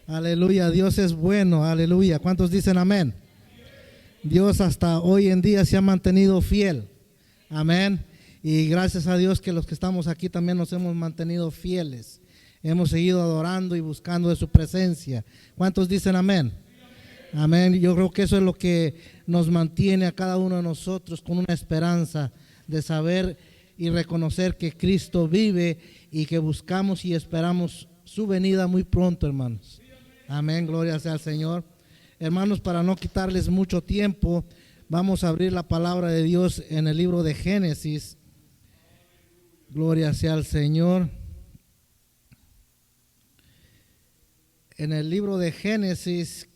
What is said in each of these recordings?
Aleluya, Dios es bueno, aleluya. ¿Cuántos dicen amén? Dios hasta hoy en día se ha mantenido fiel. Amén. Y gracias a Dios que los que estamos aquí también nos hemos mantenido fieles. Hemos seguido adorando y buscando de su presencia. ¿Cuántos dicen amén? Amén. Yo creo que eso es lo que nos mantiene a cada uno de nosotros con una esperanza de saber y reconocer que Cristo vive y que buscamos y esperamos su venida muy pronto, hermanos. Amén, gloria sea al Señor. Hermanos, para no quitarles mucho tiempo, vamos a abrir la palabra de Dios en el libro de Génesis. Gloria sea al Señor. En el libro de Génesis,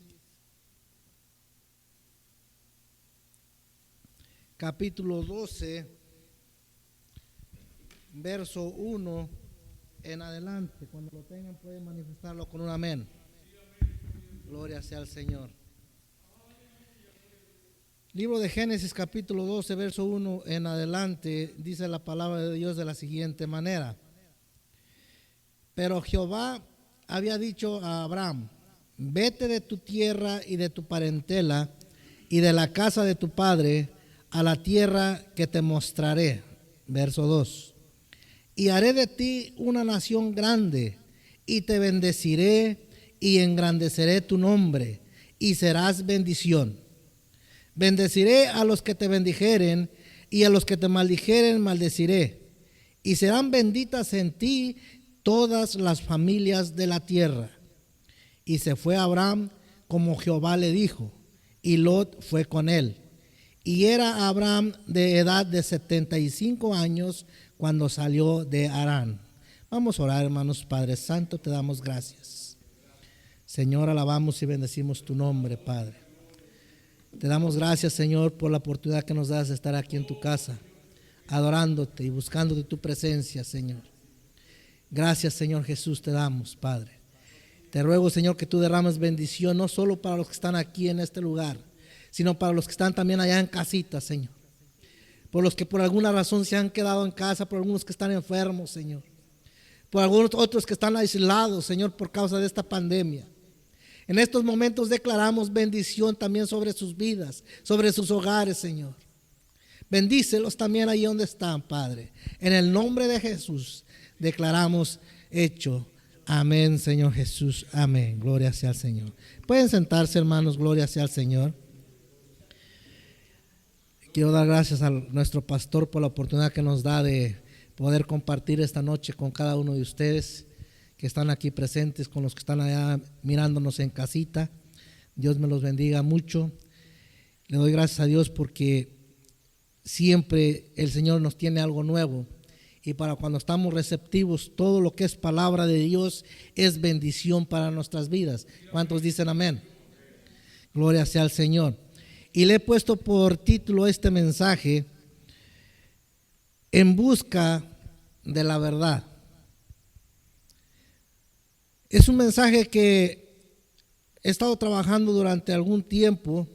capítulo 12, verso 1 en adelante. Cuando lo tengan pueden manifestarlo con un amén. Gloria sea al Señor. Libro de Génesis capítulo 12, verso 1 en adelante, dice la palabra de Dios de la siguiente manera. Pero Jehová había dicho a Abraham: vete de tu tierra y de tu parentela y de la casa de tu padre a la tierra que te mostraré. Verso 2. Y haré de ti una nación grande, y te bendeciré y engrandeceré tu nombre, y serás bendición. Bendeciré a los que te bendijeren, y a los que te maldijeren maldeciré, y serán benditas en ti todas las familias de la tierra. Y se fue Abraham como Jehová le dijo, y Lot fue con él. Y era Abraham de edad de 75 años cuando salió de Harán. Vamos a orar, hermanos. Padre Santo, te damos gracias. Señor, alabamos y bendecimos tu nombre, Padre. Te damos gracias, Señor, por la oportunidad que nos das de estar aquí en tu casa, adorándote y buscando de tu presencia, Señor. Gracias, Señor Jesús, te damos, Padre. Te ruego, Señor, que tú derrames bendición, no solo para los que están aquí en este lugar, sino para los que están también allá en casita, Señor. Por los que por alguna razón se han quedado en casa, por algunos que están enfermos, Señor. Por algunos otros que están aislados, Señor, por causa de esta pandemia. En estos momentos declaramos bendición también sobre sus vidas, sobre sus hogares, Señor. Bendícelos también ahí donde están, Padre. En el nombre de Jesús declaramos hecho. Amén, Señor Jesús. Amén. Gloria sea al Señor. Pueden sentarse, hermanos. Gloria sea al Señor. Quiero dar gracias a nuestro pastor por la oportunidad que nos da de poder compartir esta noche con cada uno de ustedes que están aquí presentes, con los que están allá mirándonos en casita. Dios me los bendiga mucho. Le doy gracias a Dios porque siempre el Señor nos tiene algo nuevo. Y para cuando estamos receptivos, todo lo que es palabra de Dios es bendición para nuestras vidas. ¿Cuántos dicen amén? Gloria sea al Señor. Y le he puesto por título este mensaje: En busca de la verdad. Es un mensaje que he estado trabajando durante algún tiempo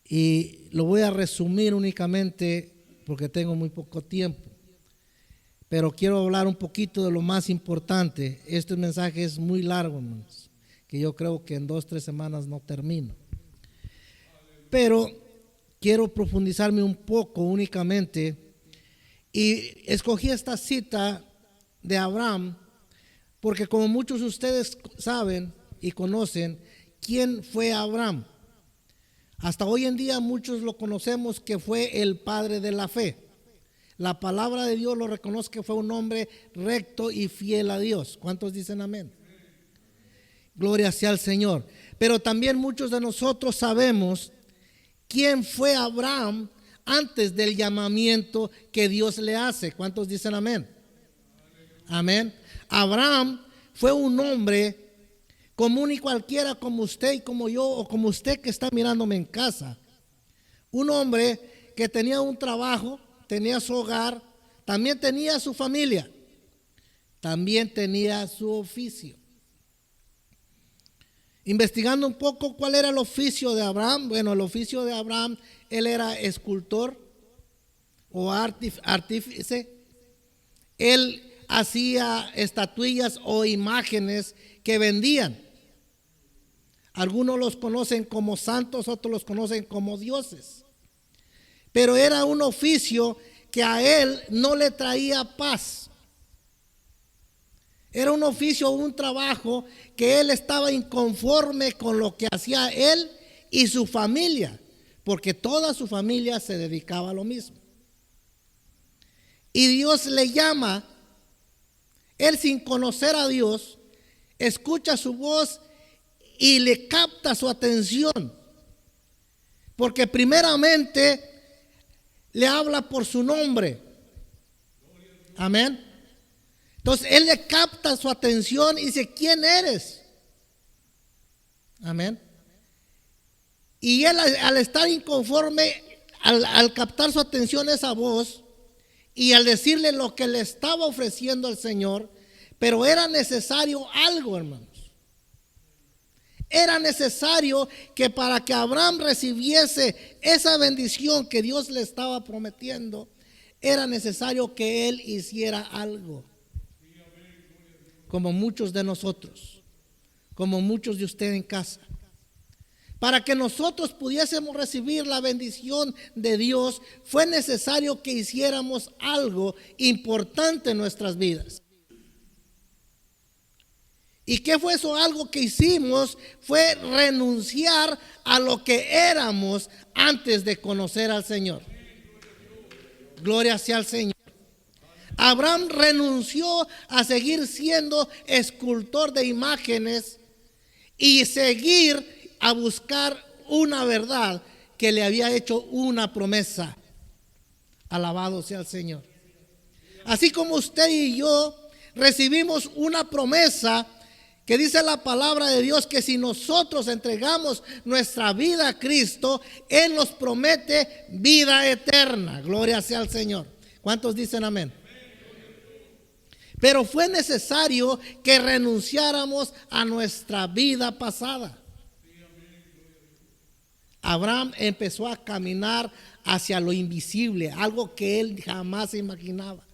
y lo voy a resumir únicamente porque tengo muy poco tiempo. Pero quiero hablar un poquito de lo más importante. Este mensaje es muy largo, hermanos, que yo creo que en 2-3 semanas no termino. Pero quiero profundizarme un poco únicamente y escogí esta cita de Abraham porque, como muchos de ustedes saben y conocen, ¿quién fue Abraham? Hasta hoy en día muchos lo conocemos que fue el padre de la fe. La palabra de Dios lo reconoce que fue un hombre recto y fiel a Dios. ¿Cuántos dicen amén? Gloria sea al Señor. Pero también muchos de nosotros sabemos quién fue Abraham antes del llamamiento que Dios le hace. ¿Cuántos dicen amén? Amén. Abraham fue un hombre común y cualquiera, como usted y como yo, o como usted que está mirándome en casa. Un hombre que tenía un trabajo, tenía su hogar, también tenía su familia, también tenía su oficio. Investigando un poco cuál era el oficio de Abraham. Bueno, el oficio de Abraham, él era escultor o artífice. Él hacía estatuillas o imágenes que vendían. Algunos los conocen como santos, otros los conocen como dioses. Pero era un oficio que a él no le traía paz. Era un oficio, un trabajo que él estaba inconforme con lo que hacía él y su familia, porque toda su familia se dedicaba a lo mismo. Y Dios le llama, él sin conocer a Dios, escucha su voz y le capta su atención, porque primeramente le habla por su nombre. Amén. Entonces él le capta su atención y dice: ¿quién eres? Amén. Y él, al estar inconforme, al captar su atención esa voz y al decirle lo que le estaba ofreciendo el Señor, pero era necesario algo, hermanos. Era necesario que para que Abraham recibiese esa bendición que Dios le estaba prometiendo, era necesario que él hiciera algo. Como muchos de nosotros, como muchos de ustedes en casa. Para que nosotros pudiésemos recibir la bendición de Dios, fue necesario que hiciéramos algo importante en nuestras vidas. ¿Y qué fue eso? Algo que hicimos fue renunciar a lo que éramos antes de conocer al Señor. Gloria sea al Señor. Abraham renunció a seguir siendo escultor de imágenes y seguir a buscar una verdad que le había hecho una promesa. Alabado sea el Señor. Así como usted y yo recibimos una promesa que dice la palabra de Dios, que si nosotros entregamos nuestra vida a Cristo, Él nos promete vida eterna. Gloria sea al Señor. ¿Cuántos dicen amén? Pero fue necesario que renunciáramos a nuestra vida pasada. Abraham empezó a caminar hacia lo invisible, algo que él jamás se imaginaba,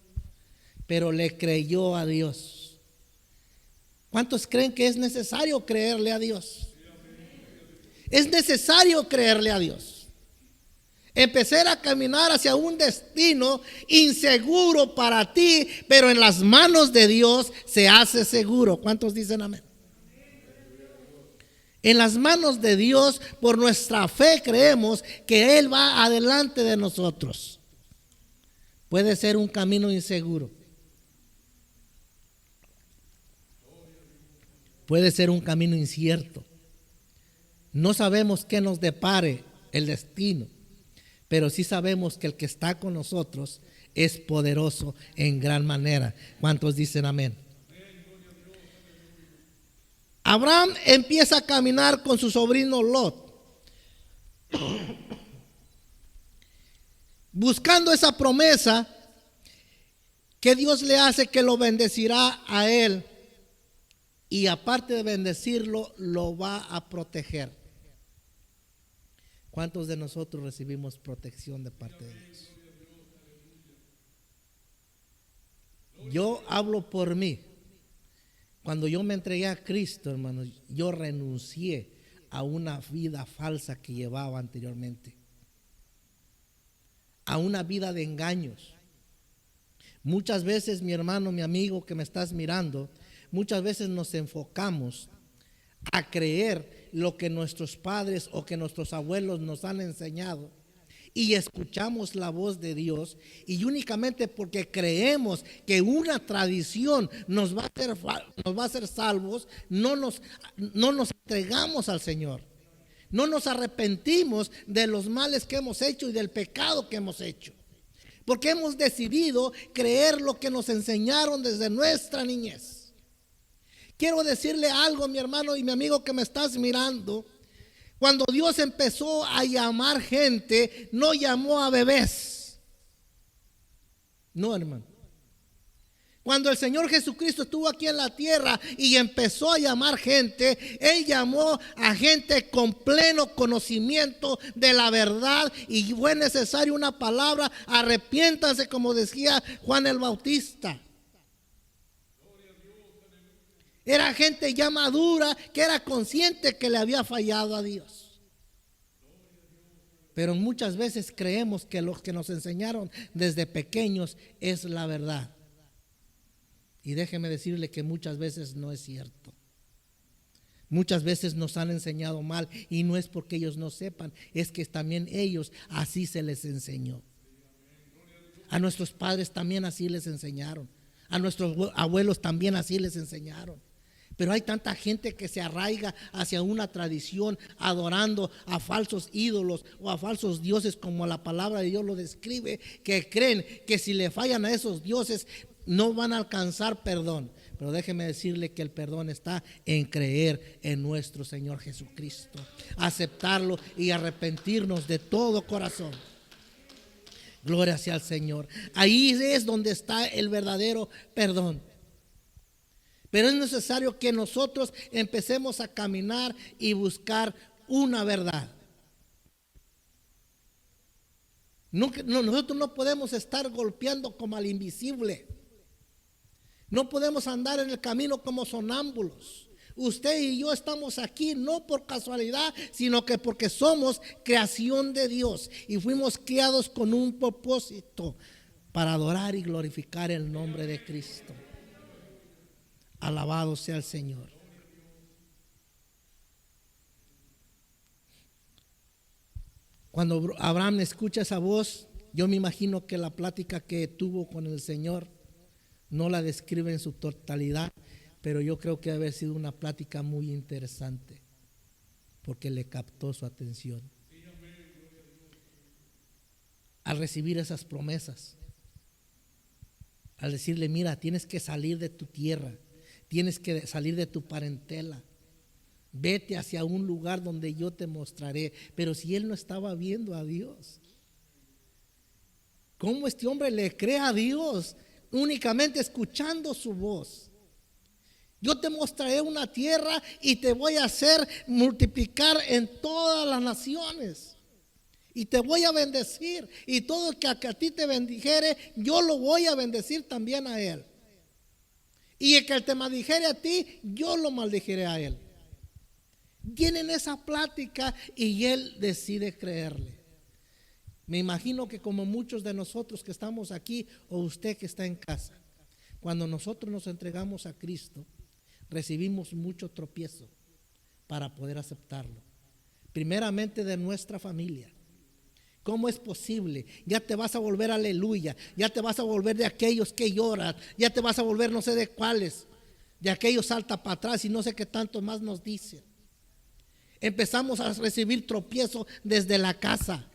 pero le creyó a Dios. ¿Cuántos creen que es necesario creerle a Dios? Es necesario creerle a Dios. Empezar a caminar hacia un destino inseguro para ti, pero en las manos de Dios se hace seguro. ¿Cuántos dicen amén? En las manos de Dios, por nuestra fe, creemos que Él va adelante de nosotros. Puede ser un camino inseguro. Puede ser un camino incierto. No sabemos qué nos depare el destino, pero sí sabemos que el que está con nosotros es poderoso en gran manera. ¿Cuántos dicen amén? Abraham empieza a caminar con su sobrino Lot, buscando esa promesa que Dios le hace, que lo bendecirá a él. Y aparte de bendecirlo, lo va a proteger. ¿Cuántos de nosotros recibimos protección de parte de Dios? Yo hablo por mí. Cuando yo me entregué a Cristo, hermanos, yo renuncié a una vida falsa que llevaba anteriormente, a una vida de engaños. Muchas veces, mi hermano, mi amigo que me estás mirando, muchas veces nos enfocamos a creer lo que nuestros padres o que nuestros abuelos nos han enseñado y escuchamos la voz de Dios, y únicamente porque creemos que una tradición nos va a hacer salvos, no nos entregamos al Señor, no nos arrepentimos de los males que hemos hecho y del pecado que hemos hecho, porque hemos decidido creer lo que nos enseñaron desde nuestra niñez. Quiero decirle algo, mi hermano y mi amigo que me estás mirando. Cuando Dios empezó a llamar gente, no llamó a bebés. No, hermano. Cuando el Señor Jesucristo estuvo aquí en la tierra y empezó a llamar gente, Él llamó a gente con pleno conocimiento de la verdad, y fue necesaria una palabra: arrepiéntanse, como decía Juan el Bautista. Era gente ya madura que era consciente que le había fallado a Dios. Pero muchas veces creemos que lo que nos enseñaron desde pequeños es la verdad. Y déjeme decirle que muchas veces no es cierto. Muchas veces nos han enseñado mal y no es porque ellos no sepan, es que también ellos así se les enseñó. A nuestros padres también así les enseñaron. A nuestros abuelos también así les enseñaron. Pero hay tanta gente que se arraiga hacia una tradición adorando a falsos ídolos o a falsos dioses, como la palabra de Dios lo describe, que creen que si le fallan a esos dioses no van a alcanzar perdón. Pero déjeme decirle que el perdón está en creer en nuestro Señor Jesucristo, aceptarlo y arrepentirnos de todo corazón. Gloria sea al Señor. Ahí es donde está el verdadero perdón. Pero es necesario que nosotros empecemos a caminar y buscar una verdad. Nosotros no podemos estar golpeando como al invisible. No podemos andar en el camino como sonámbulos. Usted y yo estamos aquí no por casualidad, sino que porque somos creación de Dios y fuimos criados con un propósito para adorar y glorificar el nombre de Cristo. Alabado sea el Señor. Cuando Abraham escucha esa voz, yo me imagino que la plática que tuvo con el Señor no la describe en su totalidad, pero yo creo que debe haber sido una plática muy interesante porque le captó su atención. Al recibir esas promesas, al decirle, mira, tienes que salir de tu tierra, tienes que salir de tu parentela, vete hacia un lugar donde yo te mostraré. Pero si él no estaba viendo a Dios, ¿cómo este hombre le cree a Dios únicamente escuchando su voz? Yo te mostraré una tierra y te voy a hacer multiplicar en todas las naciones. Y te voy a bendecir. Y todo el que a ti te bendijere, yo lo voy a bendecir también a él. Y el que te maldijere a ti, yo lo maldijere a él. Tienen esa plática y él decide creerle. Me imagino que como muchos de nosotros que estamos aquí o usted que está en casa, cuando nosotros nos entregamos a Cristo, recibimos mucho tropiezo para poder aceptarlo. Primeramente de nuestra familia. ¿Cómo es posible? Ya te vas a volver aleluya, ya te vas a volver de aquellos que lloran, ya te vas a volver no sé de cuáles, de aquellos salta para atrás y no sé qué tanto más nos dicen. Empezamos a recibir tropiezo desde la casa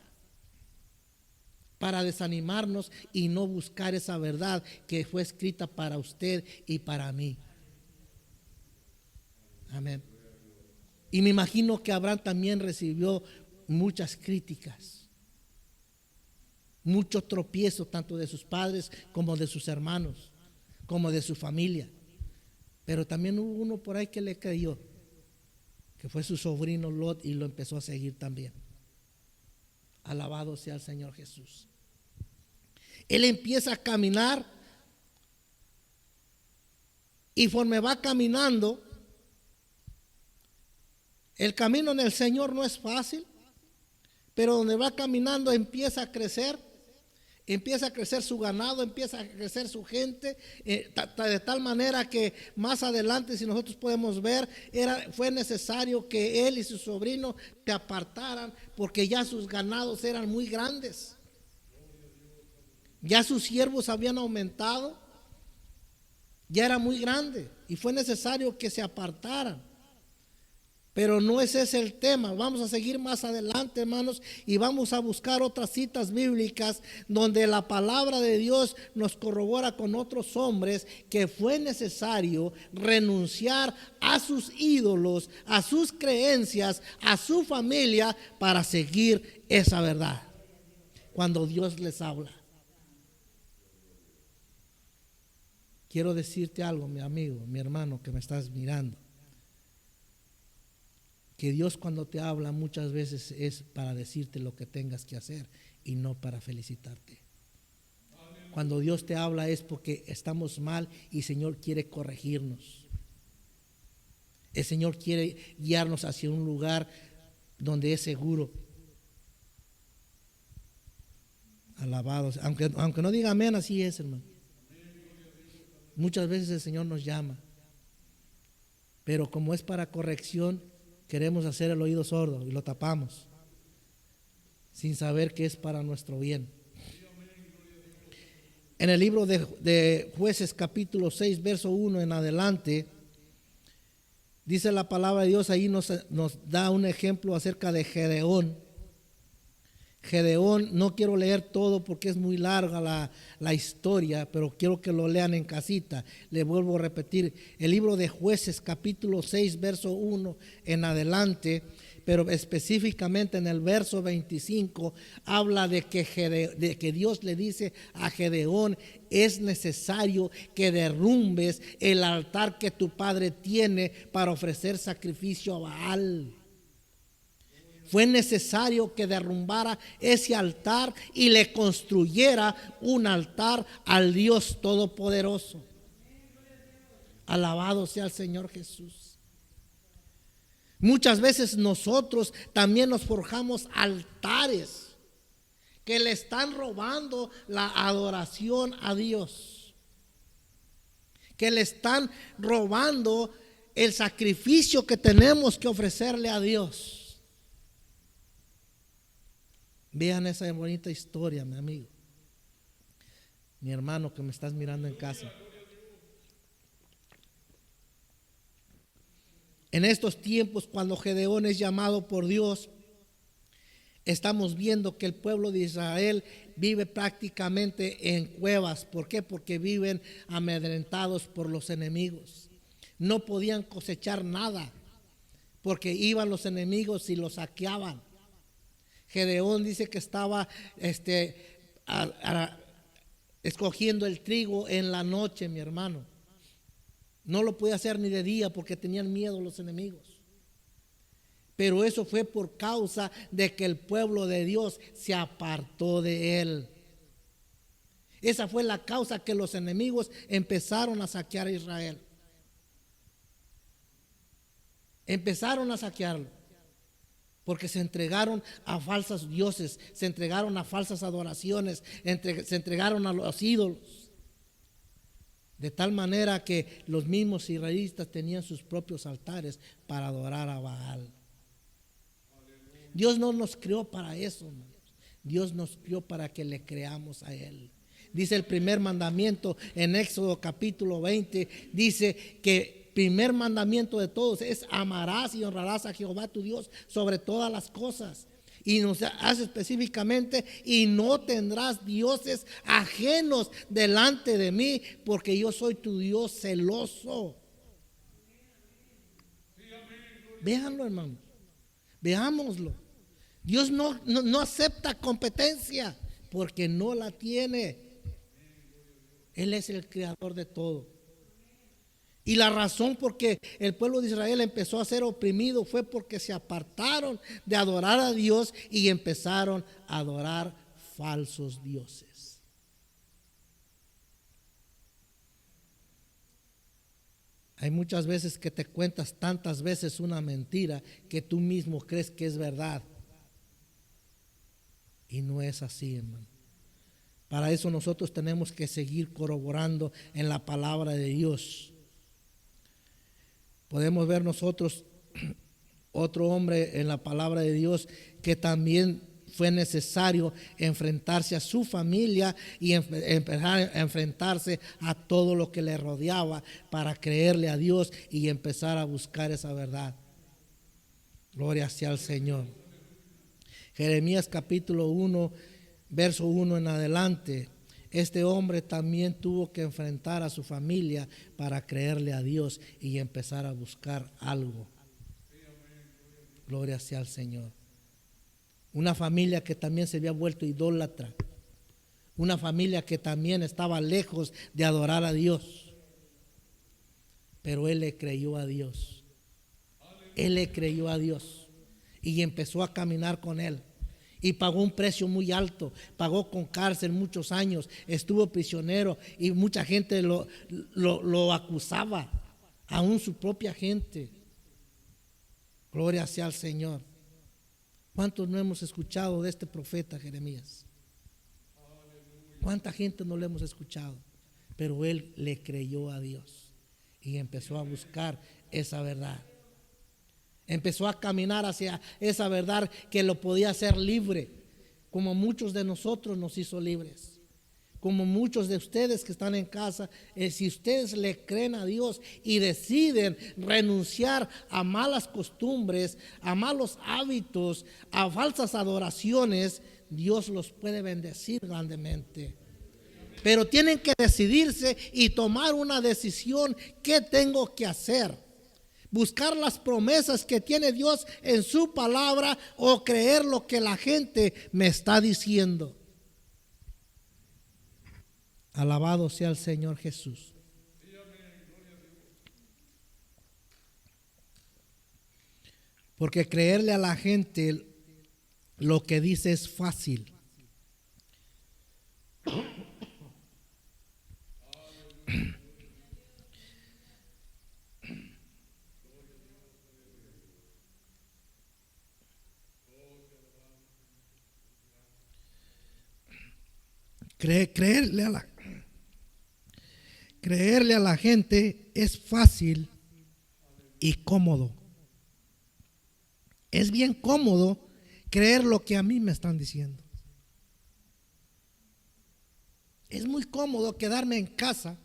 para desanimarnos y no buscar esa verdad que fue escrita para usted y para mí. Amén. Y me imagino que Abraham también recibió muchas críticas, mucho tropiezo tanto de sus padres como de sus hermanos, como de su familia. Pero también hubo uno por ahí que le creyó, que fue su sobrino Lot, y lo empezó a seguir también. Alabado sea el Señor Jesús. Él empieza a caminar y conforme va caminando, el camino en el Señor no es fácil, pero donde va caminando empieza a crecer su ganado, empieza a crecer su gente, de tal manera que más adelante, si nosotros podemos ver, fue necesario que él y su sobrino se apartaran porque ya sus ganados eran muy grandes. Ya sus siervos habían aumentado, ya era muy grande y fue necesario que se apartaran. Pero no es ese el tema. Vamos a seguir más adelante, hermanos, y vamos a buscar otras citas bíblicas donde la palabra de Dios nos corrobora con otros hombres que fue necesario renunciar a sus ídolos, a sus creencias, a su familia para seguir esa verdad cuando Dios les habla. Quiero decirte algo, mi amigo, mi hermano que me estás mirando. Que Dios cuando te habla muchas veces es para decirte lo que tengas que hacer y no para felicitarte. Cuando Dios te habla es porque estamos mal y el Señor quiere corregirnos. El Señor quiere guiarnos hacia un lugar donde es seguro. Alabados. Aunque no diga amén, así es, hermano. Muchas veces el Señor nos llama, pero como es para corrección, queremos hacer el oído sordo y lo tapamos, sin saber que es para nuestro bien. En el libro de Jueces capítulo 6, verso 1 en adelante, dice la palabra de Dios, ahí nos da un ejemplo acerca de Gedeón. Gedeón, no quiero leer todo porque es muy larga la historia, pero quiero que lo lean en casita. Le vuelvo a repetir, el libro de Jueces capítulo 6, verso 1 en adelante, pero específicamente en el verso 25 habla de que Dios le dice a Gedeón: es necesario que derrumbes el altar que tu padre tiene para ofrecer sacrificio a Baal. Fue necesario que derrumbara ese altar y le construyera un altar al Dios Todopoderoso. Alabado sea el Señor Jesús. Muchas veces nosotros también nos forjamos altares que le están robando la adoración a Dios, que le están robando el sacrificio que tenemos que ofrecerle a Dios. Vean esa bonita historia, mi amigo, mi hermano que me estás mirando en casa. En estos tiempos, cuando Gedeón es llamado por Dios, estamos viendo que el pueblo de Israel vive prácticamente en cuevas. ¿Por qué? Porque viven amedrentados por los enemigos. No podían cosechar nada porque iban los enemigos y los saqueaban. Gedeón dice que estaba escogiendo el trigo en la noche, mi hermano. No lo podía hacer ni de día porque tenían miedo los enemigos. Pero eso fue por causa de que el pueblo de Dios se apartó de él. Esa fue la causa que los enemigos empezaron a saquear a Israel. Empezaron a saquearlo porque se entregaron a falsos dioses, se entregaron a falsas adoraciones, se entregaron a los ídolos. De tal manera que los mismos israelitas tenían sus propios altares para adorar a Baal. Dios no nos creó para eso, hermanos. Dios nos creó para que le creamos a Él. Dice el primer mandamiento en Éxodo capítulo 20, dice que primer mandamiento de todos es: amarás y honrarás a Jehová tu Dios sobre todas las cosas. Y nos hace específicamente: y no tendrás dioses ajenos delante de mí, porque yo soy tu Dios celoso. Véanlo, hermano, veámoslo. Dios no acepta competencia porque no la tiene. Él es el creador de todo. Y la razón por que el pueblo de Israel empezó a ser oprimido fue porque se apartaron de adorar a Dios y empezaron a adorar falsos dioses. Hay muchas veces que te cuentas tantas veces una mentira que tú mismo crees que es verdad. Y no es así, hermano. Para eso nosotros tenemos que seguir corroborando en la palabra de Dios. Podemos ver nosotros otro hombre en la palabra de Dios que también fue necesario enfrentarse a su familia y empezar a enfrentarse a todo lo que le rodeaba para creerle a Dios y empezar a buscar esa verdad. Gloria sea al Señor. Jeremías capítulo 1, verso 1 en adelante. Este hombre también tuvo que enfrentar a su familia para creerle a Dios y empezar a buscar algo. Gloria sea al Señor. Una familia que también se había vuelto idólatra. Una familia que también estaba lejos de adorar a Dios. Pero él le creyó a Dios. Él le creyó a Dios y empezó a caminar con él. Y pagó un precio muy alto, pagó con cárcel muchos años, estuvo prisionero y mucha gente lo acusaba, aún su propia gente. Gloria sea al Señor. ¿Cuántos no hemos escuchado de este profeta Jeremías? ¿Cuánta gente no le hemos escuchado? Pero él le creyó a Dios y empezó a buscar esa verdad. Empezó a caminar hacia esa verdad que lo podía hacer libre, como muchos de nosotros nos hizo libres. Como muchos de ustedes que están en casa, si ustedes le creen a Dios y deciden renunciar a malas costumbres, a malos hábitos, a falsas adoraciones, Dios los puede bendecir grandemente. Pero tienen que decidirse y tomar una decisión. ¿Qué tengo que hacer? Buscar las promesas que tiene Dios en su palabra o creer lo que la gente me está diciendo. Alabado sea el Señor Jesús. Porque creerle a la gente lo que dice es fácil. Creerle a la gente es fácil y cómodo. Es bien cómodo creer lo que a mí me están diciendo. Es muy cómodo quedarme en casa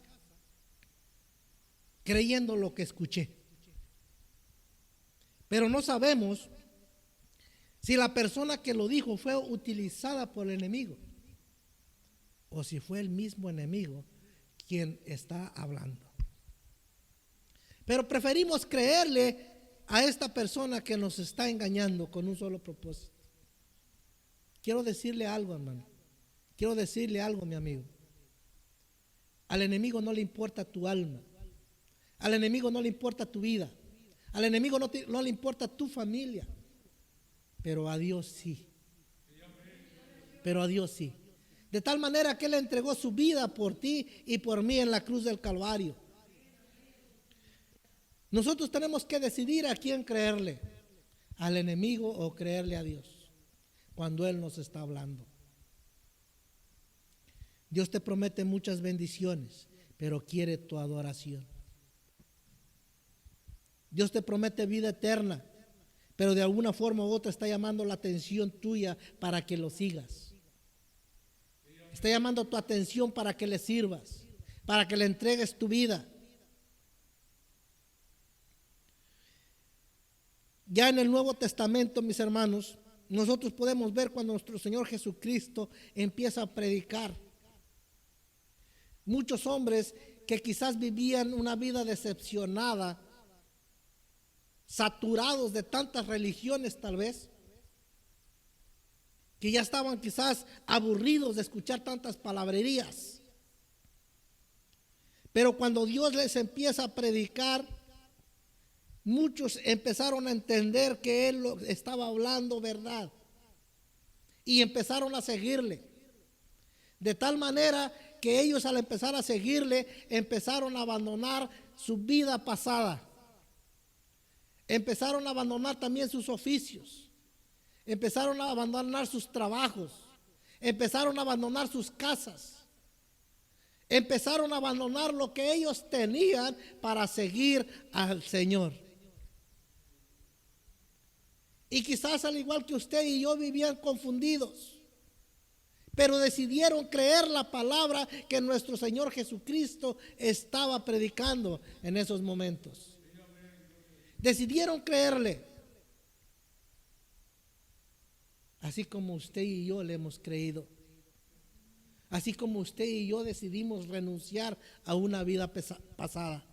creyendo lo que escuché. Pero no sabemos si la persona que lo dijo fue utilizada por el enemigo o si fue el mismo enemigo quien está hablando. Pero preferimos creerle a esta persona que nos está engañando con un solo propósito. Quiero decirle algo, hermano. Quiero decirle algo, mi amigo. Al enemigo no le importa tu alma. Al enemigo no le importa tu vida. Al enemigo no le importa tu familia. Pero a Dios sí. Pero a Dios sí. De tal manera que Él entregó su vida por ti y por mí en la cruz del Calvario. Nosotros tenemos que decidir a quién creerle, al enemigo o creerle a Dios, cuando Él nos está hablando. Dios te promete muchas bendiciones, pero quiere tu adoración. Dios te promete vida eterna, pero de alguna forma u otra está llamando la atención tuya para que lo sigas. Está llamando tu atención para que le sirvas, para que le entregues tu vida. Ya en el Nuevo Testamento, mis hermanos, nosotros podemos ver cuando nuestro Señor Jesucristo empieza a predicar. Muchos hombres que quizás vivían una vida decepcionada, saturados de tantas religiones tal vez, que ya estaban quizás aburridos de escuchar tantas palabrerías. Pero cuando Dios les empieza a predicar, muchos empezaron a entender que Él estaba hablando verdad y empezaron a seguirle. De tal manera que ellos, al empezar a seguirle, empezaron a abandonar su vida pasada. Empezaron a abandonar también sus oficios. Empezaron a abandonar sus trabajos. Empezaron a abandonar sus casas. Empezaron a abandonar lo que ellos tenían para seguir al Señor. Y quizás al igual que usted y yo vivían confundidos, pero decidieron creer la palabra que nuestro Señor Jesucristo estaba predicando en esos momentos. Decidieron creerle, así como usted y yo le hemos creído, así como usted y yo decidimos renunciar a una vida pasada.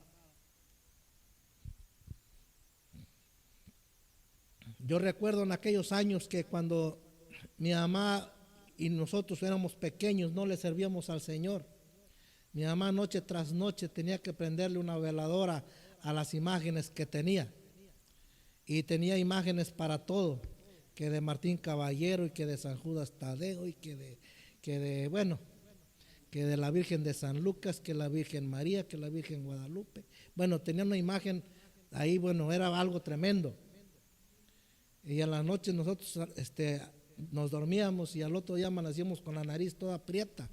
Yo recuerdo en aquellos años que cuando mi mamá y nosotros éramos pequeños, no le servíamos al Señor. Mi mamá noche tras noche tenía que prenderle una veladora a las imágenes que tenía. Y tenía imágenes para todo, que de Martín Caballero y que de San Judas Tadeo y que de la Virgen de San Lucas, que la Virgen María, que la Virgen Guadalupe. Bueno, tenía una imagen ahí, bueno, era algo tremendo. Y en la noche nosotros nos dormíamos y al otro día amanecíamos con la nariz toda aprieta,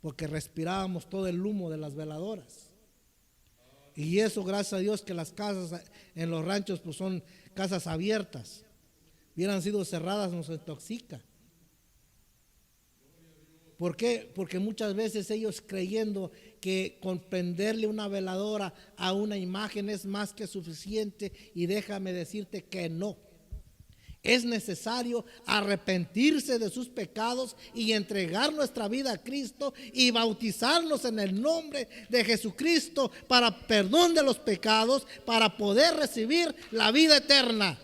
porque respirábamos todo el humo de las veladoras. Y eso, gracias a Dios, que las casas en los ranchos pues son casas abiertas. Hubieran sido cerradas, nos intoxica. ¿Por qué? Porque muchas veces ellos creyendo que con prenderle una veladora a una imagen es más que suficiente, y déjame decirte que no. Es necesario arrepentirse de sus pecados y entregar nuestra vida a Cristo y bautizarnos en el nombre de Jesucristo para perdón de los pecados, para poder recibir la vida eterna.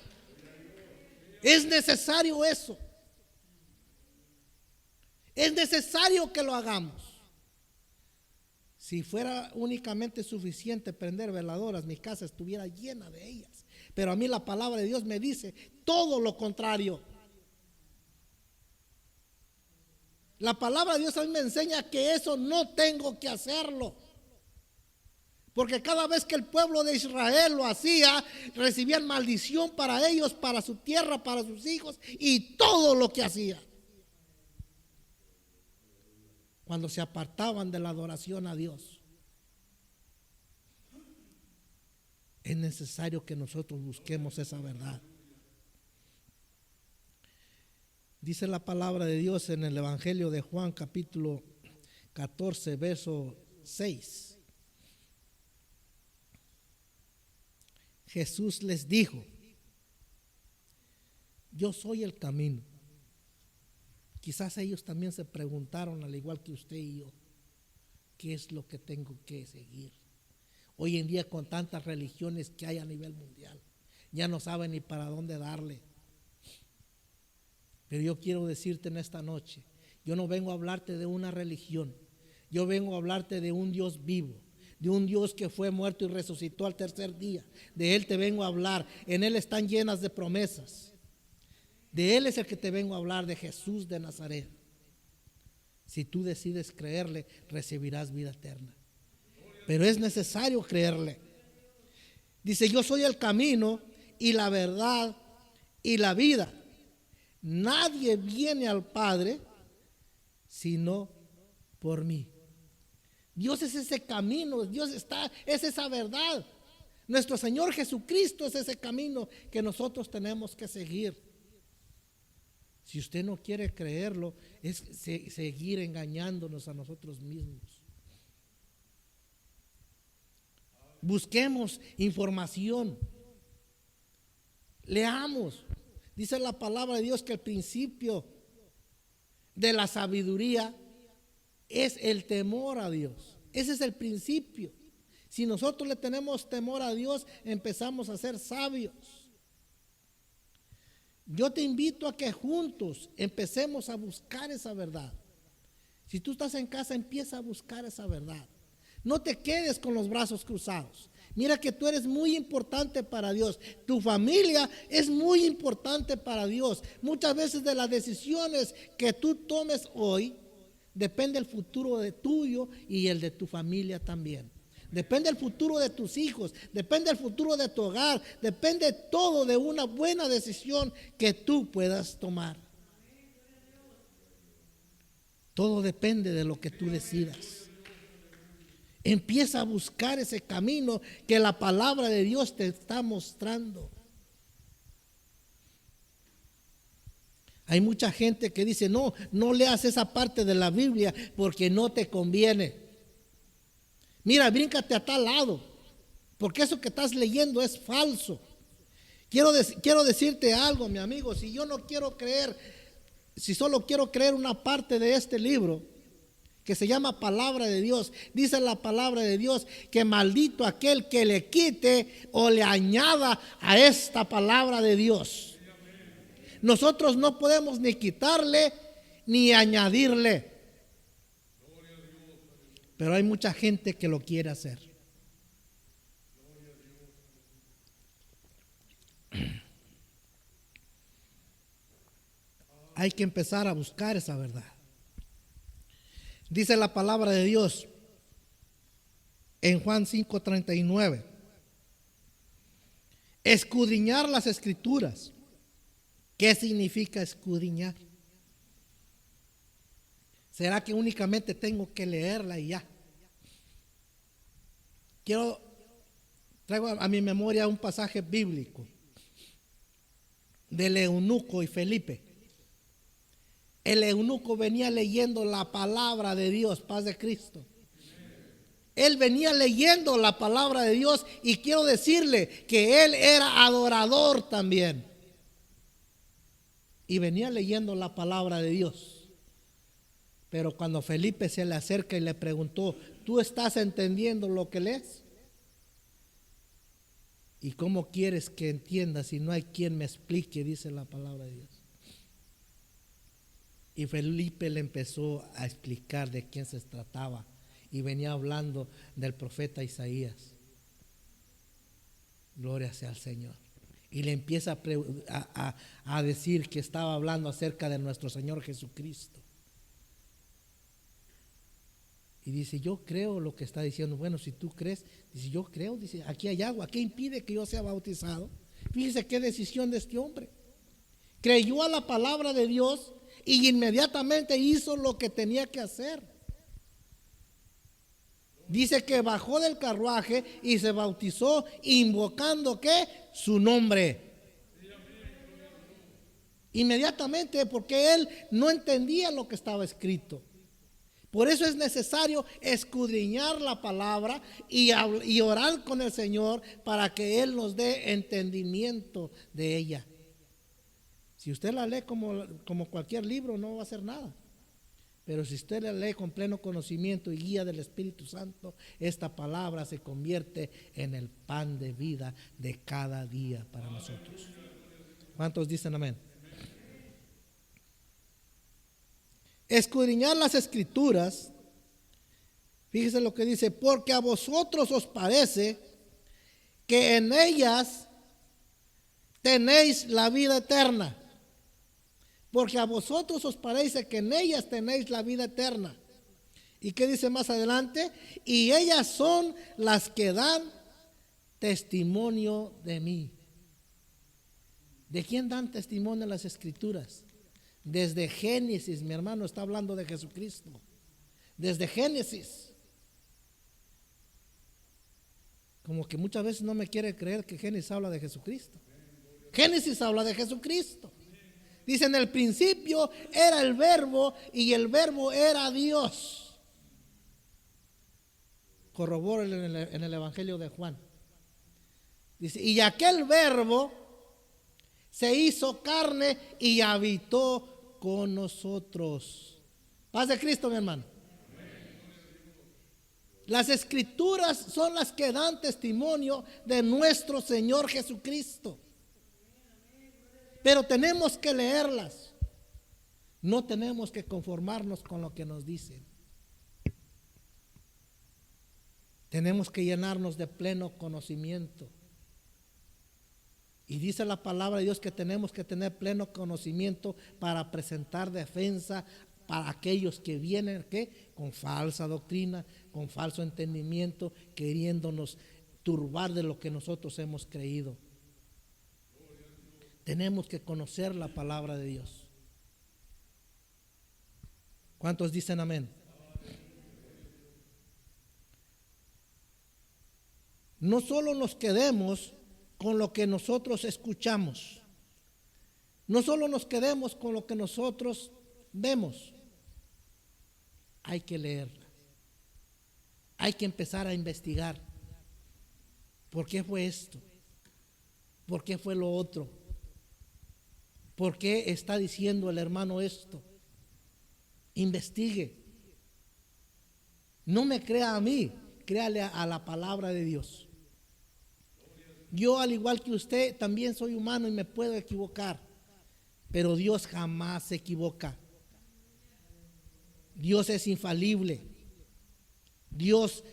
Es necesario eso. Es necesario que lo hagamos. Si fuera únicamente suficiente prender veladoras, mi casa estuviera llena de ellas. Pero a mí la palabra de Dios me dice todo lo contrario. La palabra de Dios a mí me enseña que eso no tengo que hacerlo. Porque cada vez que el pueblo de Israel lo hacía, recibían maldición para ellos, para su tierra, para sus hijos y todo lo que hacía. Cuando se apartaban de la adoración a Dios. Es necesario que nosotros busquemos esa verdad. Dice la palabra de Dios en el Evangelio de Juan, capítulo 14, verso 6. Jesús les dijo: yo soy el camino. Quizás ellos también se preguntaron, al igual que usted y yo, ¿qué es lo que tengo que seguir? Hoy en día, con tantas religiones que hay a nivel mundial, ya no saben ni para dónde darle. Pero yo quiero decirte en esta noche, yo no vengo a hablarte de una religión, yo vengo a hablarte de un Dios vivo, de un Dios que fue muerto y resucitó al tercer día. De Él te vengo a hablar. En Él están llenas de promesas. De Él es el que te vengo a hablar, de Jesús de Nazaret. Si tú decides creerle, recibirás vida eterna. Pero es necesario creerle. Dice: yo soy el camino y la verdad y la vida. Nadie viene al Padre sino por mí. Dios es ese camino, es esa verdad. Nuestro Señor Jesucristo es ese camino que nosotros tenemos que seguir. Si usted no quiere creerlo, es seguir engañándonos a nosotros mismos. Busquemos información. Leamos. Dice la palabra de Dios que el principio de la sabiduría es el temor a Dios. Ese es el principio. Si nosotros le tenemos temor a Dios, empezamos a ser sabios. Yo te invito a que juntos empecemos a buscar esa verdad. Si tú estás en casa, empieza a buscar esa verdad. No te quedes con los brazos cruzados. Mira que tú eres muy importante para Dios. Tu familia es muy importante para Dios. Muchas veces de las decisiones que tú tomes hoy, depende el futuro de tuyo y el de tu familia también. Depende el futuro de tus hijos, depende el futuro de tu hogar, depende todo de una buena decisión que tú puedas tomar. Todo depende de lo que tú decidas. Empieza a buscar ese camino que la palabra de Dios te está mostrando. Hay mucha gente que dice: no leas esa parte de la Biblia porque no te conviene. Mira, bríncate a tal lado, porque eso que estás leyendo es falso. Quiero decirte algo, mi amigo. Si yo no quiero creer, si solo quiero creer una parte de este libro que se llama palabra de Dios, dice la palabra de Dios que maldito aquel que le quite o le añada a esta palabra de Dios. Nosotros no podemos ni quitarle ni añadirle. Pero hay mucha gente que lo quiere hacer. Hay que empezar a buscar esa verdad. Dice la palabra de Dios en Juan 5:39. Escudriñar las escrituras, ¿Qué significa escudriñar? ¿Será que únicamente tengo que leerla y ya? Traigo a mi memoria un pasaje bíblico del eunuco y Felipe. El eunuco venía leyendo la palabra de Dios, paz de Cristo. Él venía leyendo la palabra de Dios y quiero decirle que él era adorador también. Y venía leyendo la palabra de Dios. Pero cuando Felipe se le acerca y le preguntó, ¿tú estás entendiendo lo que lees? ¿Y cómo quieres que entienda si no hay quien me explique? Dice la palabra de Dios. Y Felipe le empezó a explicar de quién se trataba. Y venía hablando del profeta Isaías. Gloria sea al Señor. Y le empieza a decir que estaba hablando acerca de nuestro Señor Jesucristo. Y dice, yo creo lo que está diciendo. Bueno, si tú crees, dice, yo creo, dice, aquí hay agua. ¿Qué impide que yo sea bautizado? Fíjese qué decisión de este hombre. Creyó a la palabra de Dios y inmediatamente hizo lo que tenía que hacer. Dice que bajó del carruaje y se bautizó invocando ¿qué? Su nombre. Inmediatamente, porque él no entendía lo que estaba escrito. Por eso es necesario escudriñar la palabra y orar con el Señor para que Él nos dé entendimiento de ella. Si usted la lee como cualquier libro, no va a hacer nada. Pero si usted la lee con pleno conocimiento y guía del Espíritu Santo, esta palabra se convierte en el pan de vida de cada día para nosotros. ¿Cuántos dicen amén? Escudriñar las Escrituras, fíjese lo que dice, porque a vosotros os parece que en ellas tenéis la vida eterna. Porque a vosotros os parece que en ellas tenéis la vida eterna. ¿Y qué dice más adelante? Y ellas son las que dan testimonio de mí. ¿De quién dan testimonio las Escrituras? Desde Génesis, mi hermano está hablando de Jesucristo. Desde Génesis. Como que muchas veces no me quiere creer que Génesis habla de Jesucristo. Génesis habla de Jesucristo. Dice, en el principio era el verbo y el verbo era Dios. Corrobora en el Evangelio de Juan. Dice, y aquel verbo se hizo carne y habitó con nosotros. Paz de Cristo, mi hermano. Las Escrituras son las que dan testimonio de nuestro Señor Jesucristo. Pero tenemos que leerlas. No tenemos que conformarnos con lo que nos dicen. Tenemos que llenarnos de pleno conocimiento. Y dice la palabra de Dios que tenemos que tener pleno conocimiento para presentar defensa para aquellos que vienen ¿qué? Con falsa doctrina, con falso entendimiento, queriéndonos turbar de lo que nosotros hemos creído. Tenemos que conocer la palabra de Dios. ¿Cuántos dicen amén? No solo nos quedemos con lo que nosotros escuchamos, no solo nos quedemos con lo que nosotros vemos, hay que leerla, hay que empezar a investigar. ¿Por qué fue esto? ¿Por qué fue lo otro? ¿Por qué está diciendo el hermano esto? Investigue. No me crea a mí, créale a la palabra de Dios. Yo, al igual que usted, también soy humano y me puedo equivocar, pero Dios jamás se equivoca. Dios es infalible. Dios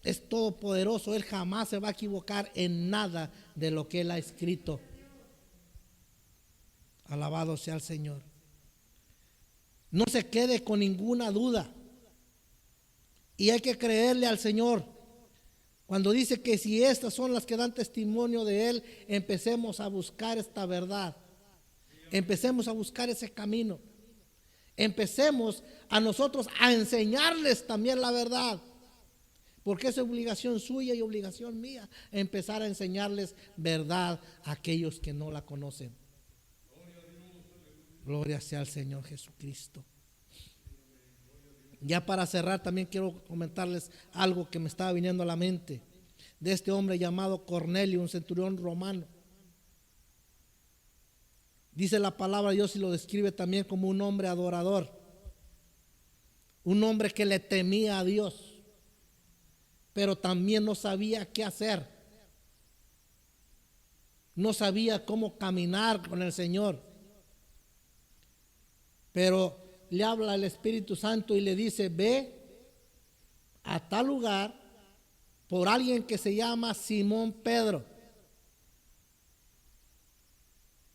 es todopoderoso. Él jamás se va a equivocar en nada de lo que Él ha escrito. Alabado sea el Señor. No se quede con ninguna duda. Y hay que creerle al Señor. Cuando dice que si estas son las que dan testimonio de Él, empecemos a buscar esta verdad. Empecemos a buscar ese camino. Empecemos a nosotros a enseñarles también la verdad. Porque es obligación suya y obligación mía empezar a enseñarles verdad a aquellos que no la conocen. Gloria sea al Señor Jesucristo. Ya para cerrar también quiero comentarles algo que me estaba viniendo a la mente de este hombre llamado Cornelio, un centurión romano. Dice la palabra de Dios y lo describe también como un hombre adorador, un hombre que le temía a Dios, pero también no sabía qué hacer, no sabía cómo caminar con el Señor. Pero le habla el Espíritu Santo y le dice: ve a tal lugar por alguien que se llama Simón Pedro.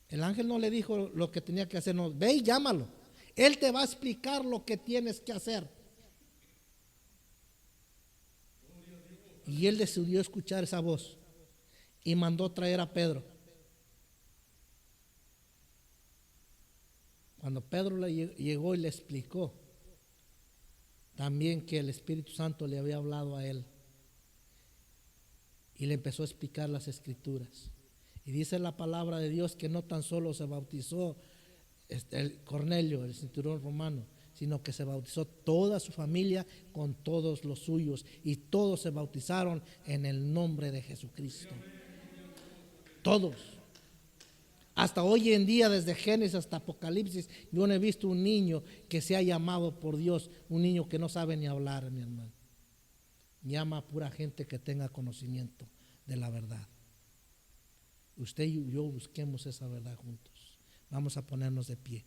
El ángel no le dijo lo que tenía que hacer, no, ve y llámalo. Él te va a explicar lo que tienes que hacer. Y él decidió escuchar esa voz y mandó traer a Pedro. Cuando Pedro llegó y le explicó también que el Espíritu Santo le había hablado a él, y le empezó a explicar las escrituras. Y dice la palabra de Dios que no tan solo se bautizó el Cornelio, el centurión romano, sino que se bautizó toda su familia con todos los suyos, y todos se bautizaron en el nombre de Jesucristo. Todos. Hasta hoy en día, desde Génesis hasta Apocalipsis, yo no he visto un niño que sea llamado por Dios, un niño que no sabe ni hablar, mi hermano. Llama a pura gente que tenga conocimiento de la verdad. Usted y yo busquemos esa verdad juntos. Vamos a ponernos de pie.